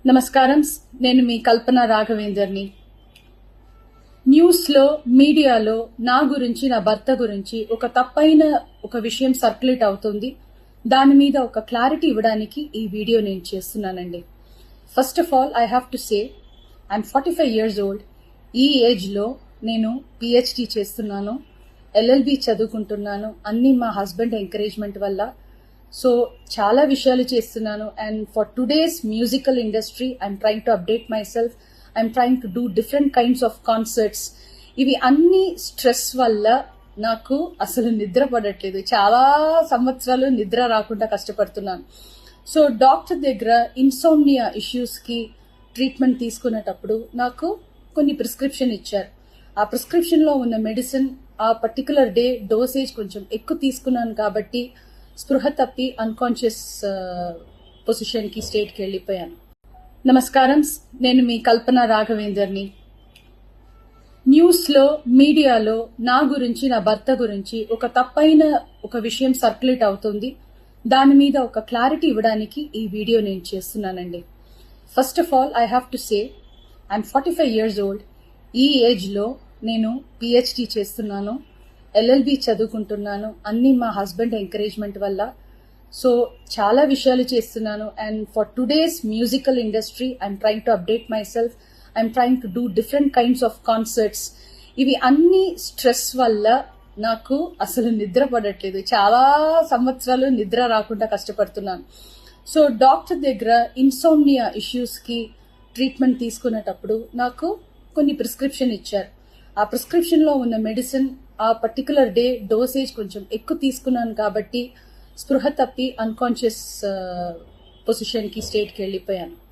నమస్కారం. నేను మీ కల్పన రాఘవేందర్ని. న్యూస్లో మీడియాలో నా గురించి, నా భర్త గురించి ఒక తప్పైన ఒక విషయం సర్క్యులేట్ అవుతుంది. దాని మీద ఒక క్లారిటీ ఇవ్వడానికి ఈ వీడియో నేను చేస్తున్నానండి. First of all I have to say I'm 45 years old. ఈ ఏజ్లో నేను పిహెచ్డి చేస్తున్నాను, ఎల్ఎల్బి చదువుకుంటున్నాను. అన్నీ మా హస్బెండ్ ఎంకరేజ్మెంట్ వల్ల. సో చాలా విషయాలు చేస్తున్నాను. And for today's musical industry I'm trying to update my self. I'm trying to do different kinds of concerts. ఇవి అన్ని స్ట్రెస్ వల్ల నాకు అసలు నిద్ర పడట్లేదు. చాలా సంవత్సరాలు నిద్ర రాకుండా కష్టపడుతున్నాను. సో డాక్టర్ దగ్గర ఇన్సోమ్నియా ఇష్యూస్కి ట్రీట్మెంట్ తీసుకునేటప్పుడు నాకు కొన్ని ప్రిస్క్రిప్షన్ ఇచ్చారు. ఆ ప్రిస్క్రిప్షన్లో ఉన్న మెడిసిన్ ఆ పర్టికులర్ డే డోసేజ్ కొంచెం ఎక్కువ తీసుకున్నాను కాబట్టి స్పృహ తప్పి అన్కాన్షియస్ పొజిషన్కి స్టేట్కి వెళ్ళిపోయాను. నమస్కారం. నేను మీ కల్పన రాఘవేందర్ని. న్యూస్లో మీడియాలో నా గురించి, నా భర్త గురించి ఒక తప్పైన ఒక విషయం సర్క్యులేట్ అవుతుంది. దాని మీద ఒక క్లారిటీ ఇవ్వడానికి ఈ వీడియో నేను చేస్తున్నానండి. First of all I have to say I'm 45 years old. ఈ ఏజ్లో నేను పిహెచ్డి చేస్తున్నాను, ఎల్ఎల్బి చదువుకుంటున్నాను. అన్నీ మా హస్బెండ్ ఎంకరేజ్మెంట్ వల్ల. సో చాలా విషయాలు చేస్తున్నాను. And for today's musical industry I'm trying to update my self. I'm trying to do different kinds of concerts. ఇవి అన్ని స్ట్రెస్ వల్ల నాకు అసలు నిద్ర పడట్లేదు. చాలా సంవత్సరాలు నిద్ర రాకుండా కష్టపడుతున్నాను. సో డాక్టర్ దగ్గర ఇన్సోమ్నియా ఇష్యూస్కి ట్రీట్మెంట్ తీసుకునేటప్పుడు నాకు కొన్ని ప్రిస్క్రిప్షన్ ఇచ్చారు. ఆ ప్రిస్క్రిప్షన్లో ఉన్న మెడిసిన్ ఆ పర్టికులర్ డే డోసేజ్ కొంచెం ఎక్కువ తీసుకున్నాను కాబట్టి స్పృహ తప్పి అన్కాన్షియస్ పొజిషన్కి స్టేట్కి వెళ్ళిపోయాను.